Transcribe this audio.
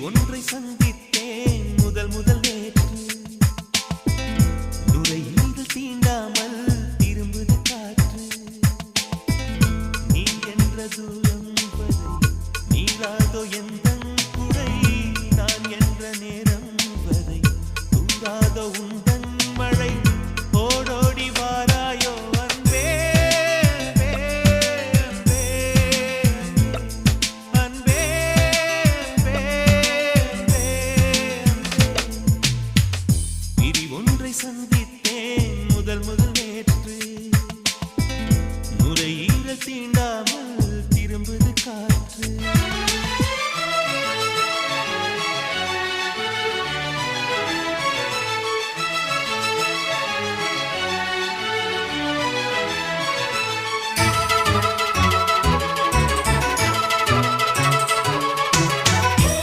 ஒன்றை சந்தித்தேன் முதல் முதல் நேற்று நுரையீரல் தீண்டாமல் திரும்புது காற்று நீ என்ற தூரம் வரை நீளாதோ எந்த